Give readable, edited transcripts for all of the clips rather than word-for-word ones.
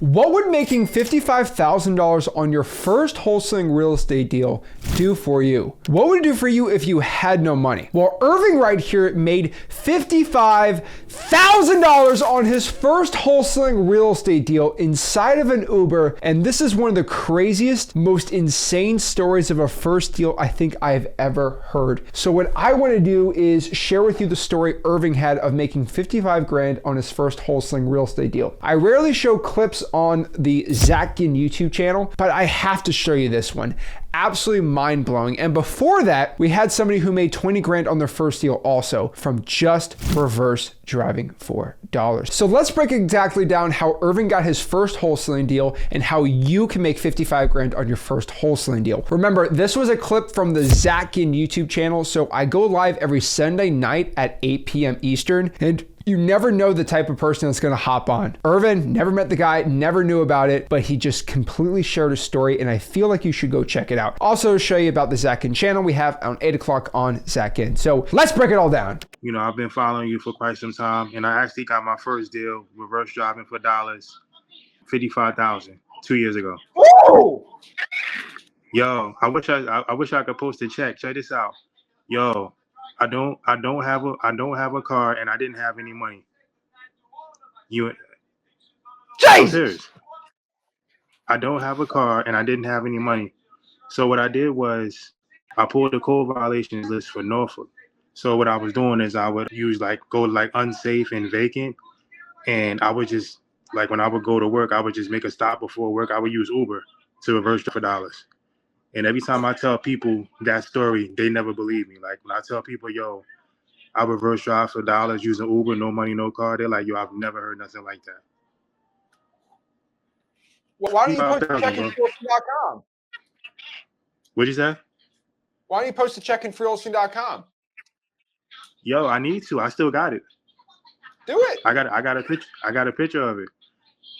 What would making $55,000 on your first wholesaling real estate deal do for you? What would it do for you if you had no money? Well, Irvin right here made $55,000 on his first wholesaling real estate deal inside of an Uber. And this is one of the craziest, most insane stories of a first deal I think I've ever heard. So what I want to do is share with you the story Irvin had of making 55 grand on his first wholesaling real estate deal. I rarely show clips on the Zach Ginn YouTube channel, but I have to show you this one. Absolutely mind-blowing. And before that, we had somebody who made 20 grand on their first deal also from just reverse driving $4. So let's break exactly down how Irvin got his first wholesaling deal and how you can make 55 grand on your first wholesaling deal. Remember, this was a clip from the Zach Ginn YouTube channel. So I go live every Sunday night at 8 p.m. Eastern, and you never know the type of person that's going to hop on. Irvin, never met the guy, never knew about it, but he just completely shared a story, and I feel like you should go check it out. Also, to show you about the Zach Ginn channel we have on 8 o'clock on Zach Ginn. So let's break it all down. You know, I've been following you for quite some time, and I actually got my first deal, reverse driving for dollars, 55,000, 2 years ago. Whoa! Yo, I wish I could post a check. Check this out. Yo, I don't have a car, and I didn't have any money. Jesus! I don't have a car, and I didn't have any money. So what I did was I pulled the code violations list for Norfolk. So what I was doing is I would use go unsafe and vacant, and I would just when I would go to work, I would just make a stop before work. I would use Uber to reverse for dollars. And every time I tell people that story, they never believe me. Like when I tell people, yo, I reverse drive for dollars using Uber, no money, no car, they're like, yo, I've never heard nothing like that. Well, why don't you post a check in freeholstein.com? What'd you say? Why don't you post a check in freeholstein.com? Yo, I need to. I still got it. Do it. I got a picture. I got a picture of it.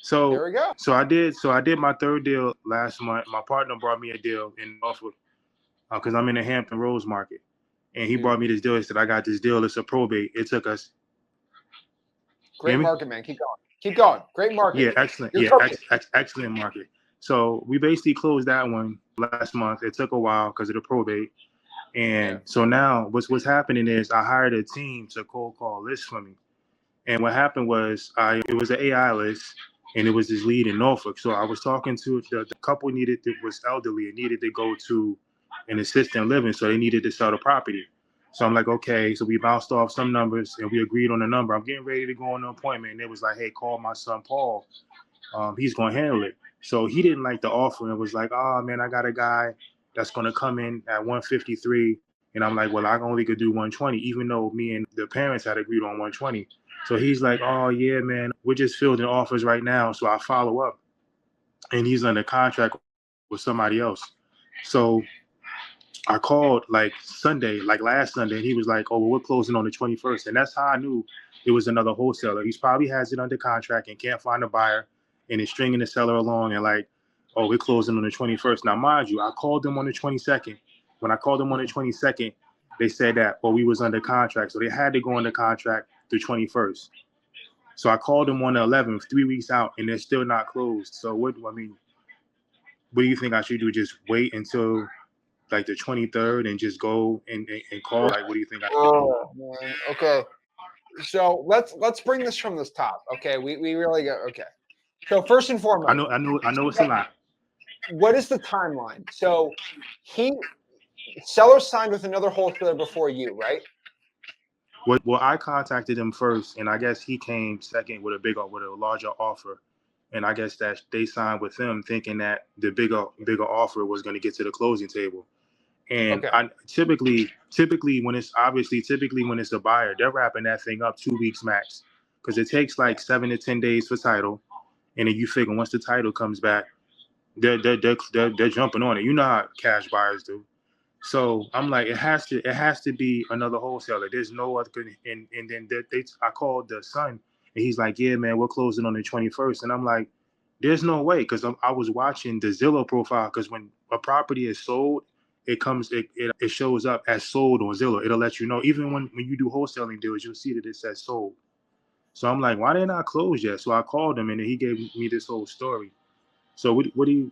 So there we go. So I did my third deal last month. My partner brought me a deal in Norfolk because I'm in the Hampton Roads market, and he brought me this deal. He said, "I got this deal. It's a probate. It took us." Great market, man. Keep going. Keep going. Great market. Yeah, excellent. Excellent market. So we basically closed that one last month. It took a while because of the probate, and so now what's happening is I hired a team to cold call lists for me, and what happened was it was an AI list. And it was this lead in Norfolk. So I was talking to the couple was elderly and needed to go to an assisted living. So they needed to sell the property. So I'm like, okay. So we bounced off some numbers and we agreed on a number. I'm getting ready to go on an appointment. And it was like, hey, call my son, Paul. He's going to handle it. So he didn't like the offer and was like, oh man, I got a guy that's going to come in at 153. And I'm like, well, I only could do 120, even though me and the parents had agreed on 120. So he's like, oh, yeah, man, we're just fielding offers right now. So I follow up. And he's under contract with somebody else. So I called Sunday, last Sunday, and he was like, oh, well, we're closing on the 21st. And that's how I knew it was another wholesaler. He probably has it under contract and can't find a buyer and is stringing the seller along and oh, we're closing on the 21st. Now, mind you, I called them on the 22nd. When I called them on the 22nd, they said that, we was under contract. So they had to go under contract the 21st. So I called them on the 11th, 3 weeks out, and they're still not closed. So what do you think I should do? Just wait until the 23rd and just go and call? What do you think I should do? Man. Okay. So let's bring this from this top. Okay. We really got, okay. So first and foremost. I know it's a lot. What is the timeline? So seller signed with another wholesaler before you, right? Well, I contacted him first, and I guess he came second with a larger offer, and I guess that they signed with him thinking that the bigger offer was going to get to the closing table. And okay. Typically when it's a buyer, they're wrapping that thing up 2 weeks max, because it takes 7 to 10 days for title, and then you figure once the title comes back, they're jumping on it. You know how cash buyers do. So I'm like, it has to be another wholesaler. There's no other. And then I called the son, and he's like, yeah, man, we're closing on the 21st. And I'm like, there's no way, because I was watching the Zillow profile, because when a property is sold, it shows up as sold on Zillow. It'll let you know. Even when you do wholesaling deals, you'll see that it says sold. So I'm like, why didn't I close yet? So I called him, and then he gave me this whole story. So what do what do you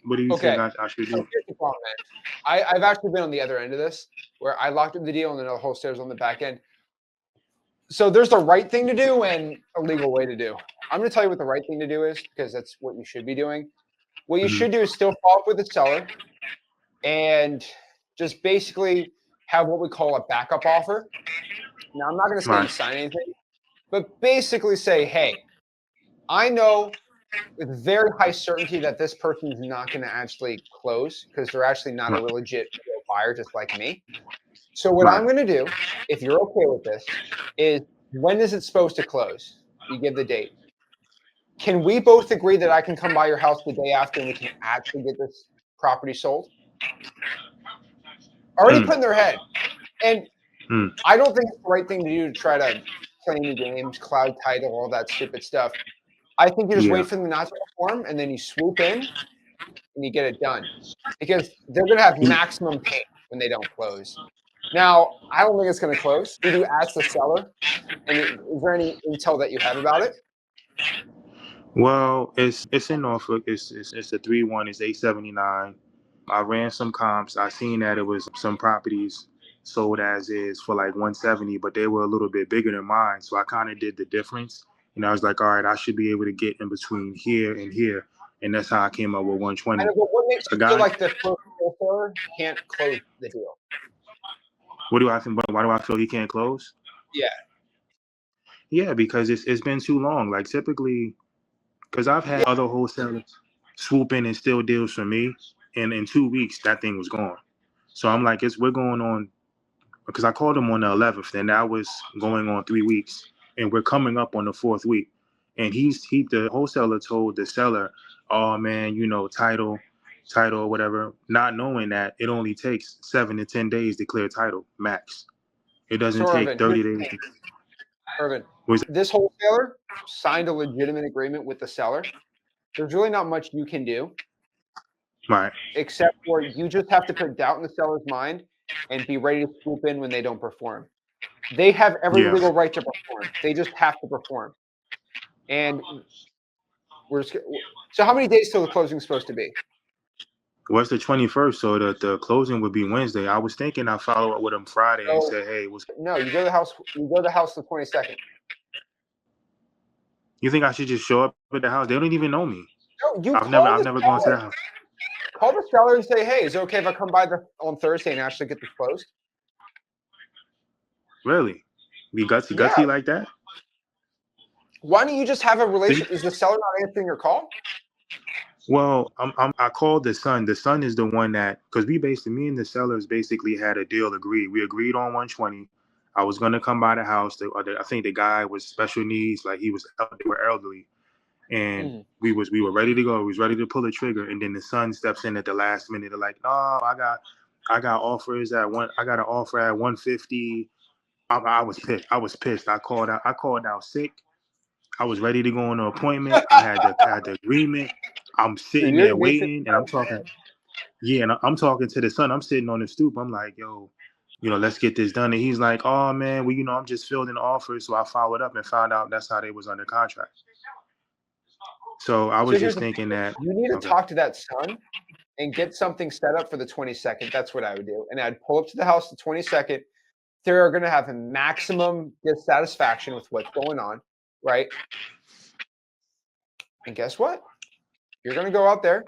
think Okay. I should So do? here's the problem, man. I've actually been on the other end of this, where I locked up the deal and then the wholesalers on the back end. So there's the right thing to do and a legal way to do. I'm going to tell you what the right thing to do is, because that's what you should be doing. What you Mhm. should do is still follow up with the seller and just basically have what we call a backup offer. Now, I'm not going to say you Right. sign anything, but basically say, hey, I know with very high certainty that this person's not going to actually close because they're actually not a Right. legit buyer just like me. So what Right. I'm going to do, if you're okay with this, is when is it supposed to close? You give the date. Can we both agree that I can come by your house the day after and we can actually get this property sold? Already Mm. put in their head. And Mm. I don't think it's the right thing to do to try to play any games, cloud title, all that stupid stuff. I think you just Yeah. wait for them not to perform and then you swoop in and you get it done because they're going to have maximum pain when they don't close. Now, I don't think it's going to close. Did you ask the seller? And is there any intel that you have about it? Well, it's in Norfolk. It's a 3-1. It's 879. I ran some comps. I seen that it was some properties sold as is for like 170, but they were a little bit bigger than mine. So I kind of did the difference. And I was like, all right, I should be able to get in between here and here. And that's how I came up with I 120. know, but what makes A you feel guy, like the first wholesaler can't close the deal? what do I think? Why do I feel he can't close? Yeah. Yeah, because it's been too long. Like typically, because I've had other wholesalers swoop in and steal deals from me, and in 2 weeks that thing was gone. So I'm like, we're going on, because I called him on the 11th, and that was going on 3 weeks, and we're coming up on the fourth week, and the wholesaler told the seller, oh man, title or whatever, not knowing that it only takes 7 to 10 days to clear title max. It doesn't So take Irvin, here's 30 the days. thing. Irvin, Was this wholesaler signed a legitimate agreement with the seller. There's really not much you can do right? except for you just have to put doubt in the seller's mind and be ready to swoop in when they don't perform. They have every Yeah. legal right to perform. They just have to perform. And we're just, so how many days till the closing is supposed to be? What's the 21st? So the closing would be Wednesday. I was thinking I'd follow up with him Friday and So say, hey, no, you go to the house. You go to the house the 22nd. you think I should just show up at the house? They don't even know me. No, you I've call the never gone to seller. the house. Call the seller and say, hey, is it okay if I come by on Thursday and actually get this closed? Really? Be Yeah. gutsy like that? Why don't you just have a relation? See? Is the seller not answering your call? Well, I called the son. The son is the one that, because me and the sellers basically had a deal agreed. We agreed on 120. I was gonna come by the house. I think the guy was special needs, like they were elderly, and we were ready to go. We was ready to pull the trigger, and then the son steps in at the last minute. They're like, no, I got offers at one. I got an offer at 150. I was pissed. I called out sick. I was ready to go on an appointment. I had the agreement. I'm sitting there waiting, and I'm talking. Yeah, and I'm talking to the son. I'm sitting on the stoop. I'm like, yo, let's get this done. And he's like, oh man, well, I'm just fielding offers. So I followed up and found out that's how they was under contract. So I was here's just the thinking that you need to okay. talk to that son and get something set up for the 22nd. That's what I would do. And I'd pull up to the house the 22nd. They're going to have a maximum dissatisfaction with what's going on, right? And guess what? You're going to go out there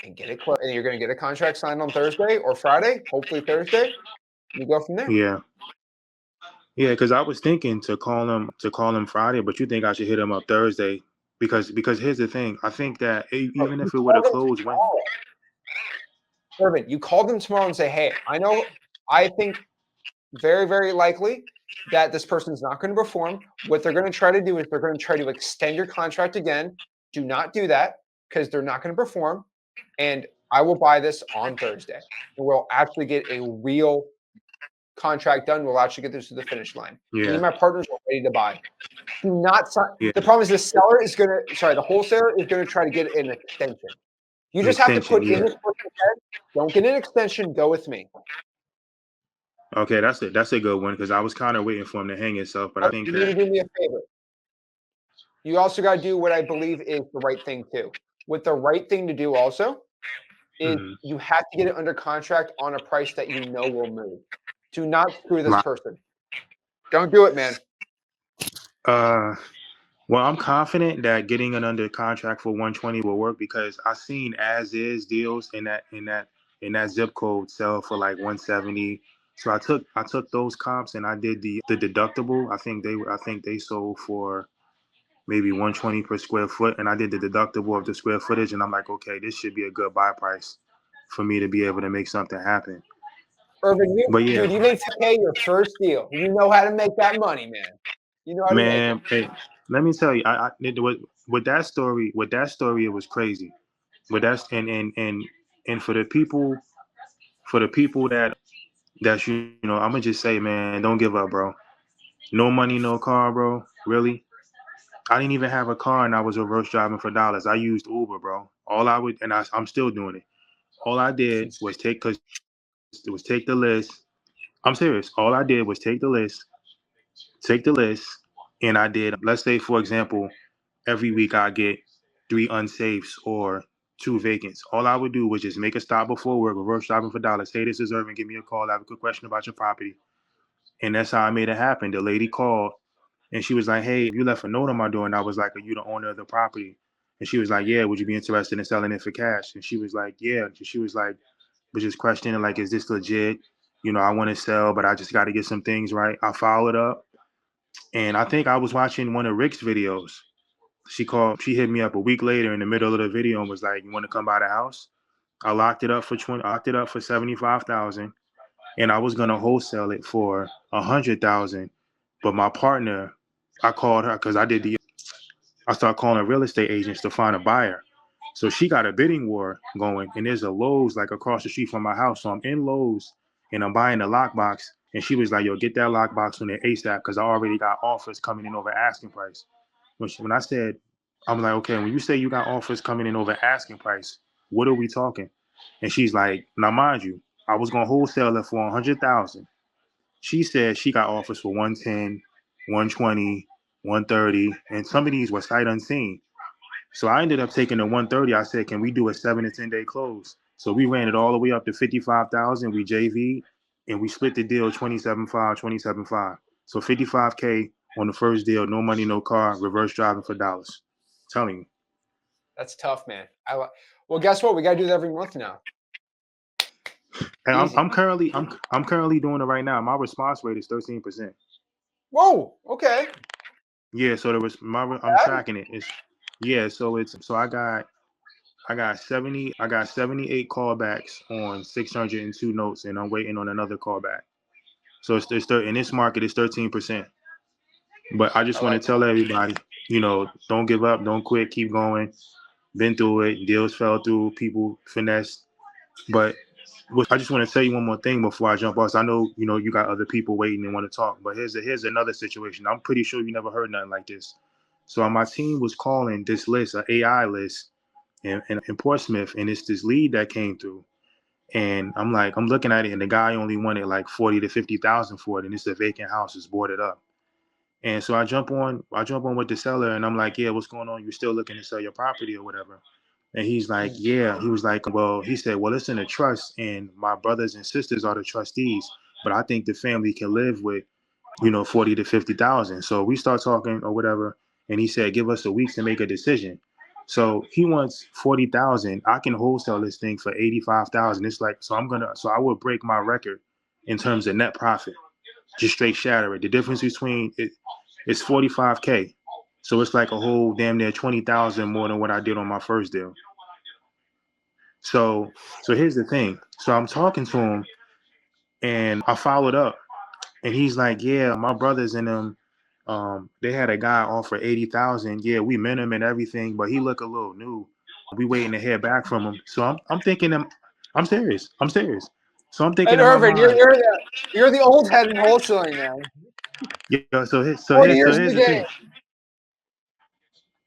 and get it closed. And you're going to get a contract signed on Thursday or Friday, hopefully Thursday. You go from there. Yeah. Yeah, because I was thinking to call him Friday, but you think I should hit him up Thursday because here's the thing. I think that even if it would have closed when Irvin, you call them tomorrow and say, hey, I think very, very likely that this person's not going to perform. What they're going to try to do is they're going to try to extend your contract again. Do not do that because they're not going to perform. And I will buy this on Thursday. And we'll actually get a real contract done. We'll actually get this to the finish line. Me and my partners are ready to buy. Do not sign. Yeah. The problem is the wholesaler is going to try to get an extension. You just have to put in this person's head, don't get an extension, go with me. Okay, that's a good one because I was kind of waiting for him to hang himself, but I think You need to that do me a favor. You also got to do what I believe is the right thing too. What the right thing to do also is mhm. you have to get it under contract on a price that you know will move. Do not screw this My person. Don't do it, man. uh well, I'm confident that getting it under contract for 120 will work because I seen as is deals in that zip code sell for like 170. So I took those comps and I did the deductible. I think they sold for maybe 120 per square foot, and I did the deductible of the square footage, and I'm like, okay, this should be a good buy price for me to be able to make something happen. Irvin, But yeah, dude, you made 10K your first deal. You know how to make that money, man. You know how to make it. man, hey, let me tell you, with that story, it was crazy. But that's and for the people that's I'm gonna just say, man, don't give up, bro. No money, no car, bro. Really? I didn't even have a car, and I was reverse driving for dollars. I used Uber, bro. All I would, and I'm still doing it. All I did was take the list. I'm serious. All I did was take the list, and I did. Let's say, for example, every week I get 3 unsafes or 2 vacants. All I would do was just make a stop before work, reverse shopping for dollars. Hey, this is Irvin. Give me a call. I have a quick question about your property. And that's how I made it happen. The lady called and she was like, hey, you left a note on my door. And I was like, are you the owner of the property? And she was like, yeah, would you be interested in selling it for cash? And she was like, yeah. And she was like, was just questioning, like, is this legit? I want to sell, but I just got to get some things right. I followed up. And I think I was watching one of Rick's videos. She hit me up a week later in the middle of the video and was like, you want to come by the house? I locked it up for 75,000, and I was gonna wholesale it for 100,000. But my partner, I called her because I started calling real estate agents to find a buyer. So she got a bidding war going, and there's a Lowe's like across the street from my house. So I'm in Lowe's and I'm buying the lockbox, and she was like, "Yo, get that lockbox on the ASAP," because I already got offers coming in over asking price. When I said, I'm like, okay, when you say you got offers coming in over asking price, what are we talking? And she's like, now mind you, I was gonna wholesale it for 100,000. She said she got offers for 110, 120, 130, and some of these were sight unseen. So I ended up taking the 130. I said, can we do a 7 to 10 day close? So we ran it all the way up to 55,000. We JV'd and we split the deal 27.5, 27.5. So 55K on the first deal, no money, no car, reverse driving for dollars. I'm telling you. That's tough, man. Well, guess what? We got to do that every month now. And Easy. I'm currently doing it right now. My response rate is 13%. Whoa. Okay. Yeah, so I'm tracking it. So I got 78 callbacks on 602 notes, and I'm waiting on another callback. So in this market it's 13%. But I just I want like to it. tell everybody, don't give up, don't quit, keep going. Been through it, deals fell through, people finesse. But I just want to tell you one more thing before I jump off. So I know you got other people waiting and want to talk, but here's another situation. I'm pretty sure you never heard nothing like this. So my team was calling this list an AI list in Portsmouth, and it's this lead that came through. And I'm looking at it, and the guy only wanted like 40 to 50,000 for it, and it's a vacant house, it's boarded up. And so I jump on with the seller, and I'm like, yeah, what's going on? You still looking to sell your property or whatever? And he's like, yeah. He was like, well, he said, well, it's in a trust, and my brothers and sisters are the trustees, but I think the family can live with 40 to 50,000. So we start talking or whatever, and he said, give us a week to make a decision. So he wants 40,000. I can wholesale this thing for 85,000. It's like, so I would break my record in terms of net profit, just straight shatter it. The difference between it is 45K. So it's like a whole damn near 20,000 more than what I did on my first deal. So here's the thing. So I'm talking to him, and I followed up, and he's like, yeah, my brothers and them, they had a guy offer 80,000. Yeah, we met him and everything, but he looked a little new. We waiting to hear back from him. So I'm thinking, I'm serious. I'm serious. So I'm thinking And in my Irvin, mind, you're the old head in wholesaling, man. yeah. So 40 years in here's the the game. thing.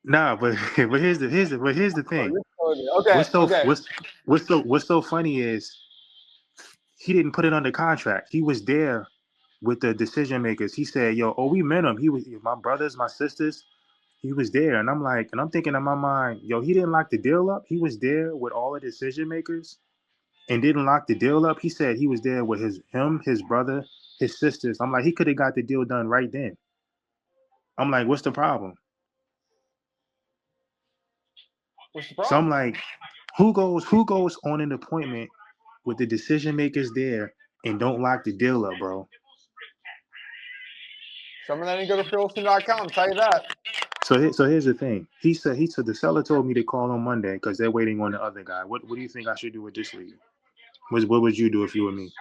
Nah, but here's the Oh, thing. you're okay. What's so Okay. what's what's so funny is he didn't put it under contract. He was there with the decision makers. He said, "Yo, oh, we met him. He was my brothers, my sisters. He was there." And I'm like, and I'm thinking in my mind, yo, he didn't lock the deal up. He was there with all the decision makers and didn't lock the deal up. He said he was there with his brother, his sisters. I'm like, he could have got the deal done right then. I'm like, what's the problem? What's the So problem? I'm like, who goes on an appointment with the decision makers there and don't lock the deal up, bro? Someone that didn't go to Wholesaling.com, tell you that. So here's the thing. He said the seller told me to call on Monday because they're waiting on the other guy. What do you think I should do with this lead? What would you do if you were me?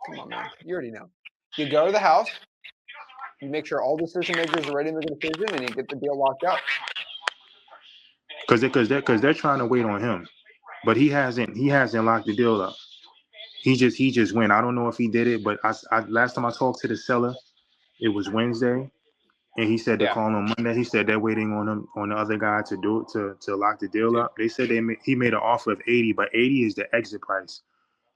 Come on, man. You already know. You go to the house, you make sure all decision makers are ready to make a decision, and you get the deal locked up. Because they're trying to wait on him, but he hasn't locked the deal up. He just went. I don't know if he did it, but I last time I talked to the seller, it was Wednesday, and he said to call on Monday. He said they're waiting on him on the other guy to do it to lock the deal up. They said he made an offer of 80, but 80 is the exit price.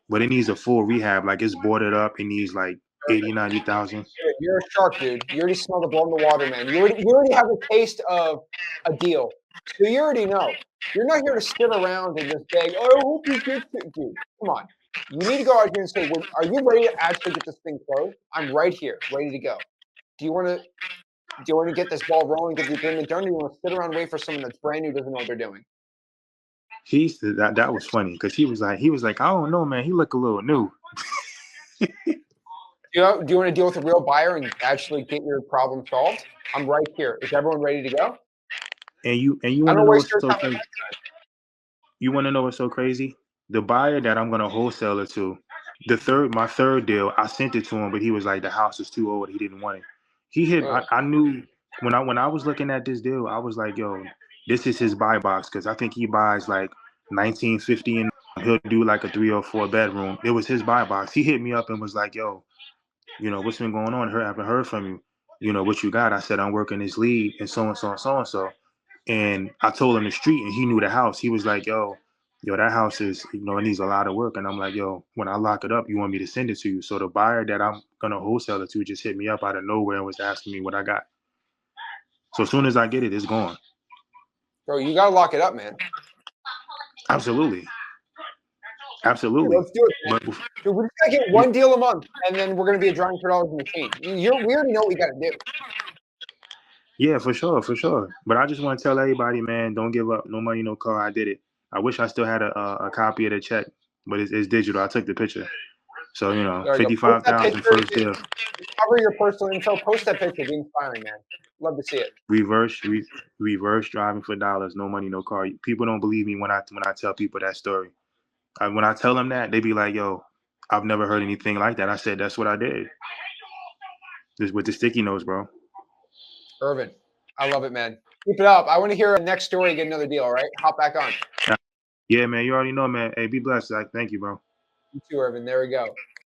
But it needs a full rehab. Like it's boarded up. It needs like 80, 90,000. You're a shark, dude. You already smell the blood in the water, man. You already have a taste of a deal. So you already know. You're not here to sit around and just beg, oh, I hope you get it. Dude, come on. You need to go out here and say, well, are you ready to actually get this thing closed? I'm right here, ready to go. Do you want to get this ball rolling, get the agreement done, or do you want to sit around and wait for someone that's brand new, doesn't know what they're doing? That was funny because he was like, I don't know, man. He looked a little new. Do you want to deal with a real buyer and actually get your problem solved? I'm right here. Is everyone ready to go? And you want to know what's so crazy? You want to know what's so crazy? The buyer that I'm gonna wholesale it to, my third deal, I sent it to him, but he was like, the house is too old. He didn't want it. He hit. I knew when I was looking at this deal, I was like, yo, this is his buy box because I think he buys like 1950 and he'll do like a 3 or 4 bedroom. It was his buy box. He hit me up and was like, yo, what's been going on? I haven't heard from you. What you got? I said, I'm working this lead and so and so and so and so. And I told him the street and he knew the house. He was like, yo, that house is, it needs a lot of work. And I'm like, yo, when I lock it up, you want me to send it to you? So the buyer that I'm going to wholesale it to just hit me up out of nowhere and was asking me what I got. So as soon as I get it, it's gone. Bro, you got to lock it up, man. Absolutely. Dude, let's do it, man. Dude, we're just going to get one deal a month, and then we're going to be a drawing $4 machine. We already know what we got to do. Yeah, for sure. But I just want to tell everybody, man, don't give up. No money, no car. I did it. I wish I still had a copy of the check, but it's digital. I took the picture. So, 55,000 first deal. Cover your personal info. Post that picture. Be inspiring, man. Love to see it. Reverse driving for dollars. No money, no car. People don't believe me when I tell people that story. When I tell them that, they be like, yo, I've never heard anything like that. I said, that's what I did. This with the sticky notes, bro. Irvin, I love it, man. Keep it up. I want to hear the next story, get another deal, all right? Hop back on. Yeah, man. You already know, man. Hey, be blessed. Thank you, bro. You too, Irvin. There we go.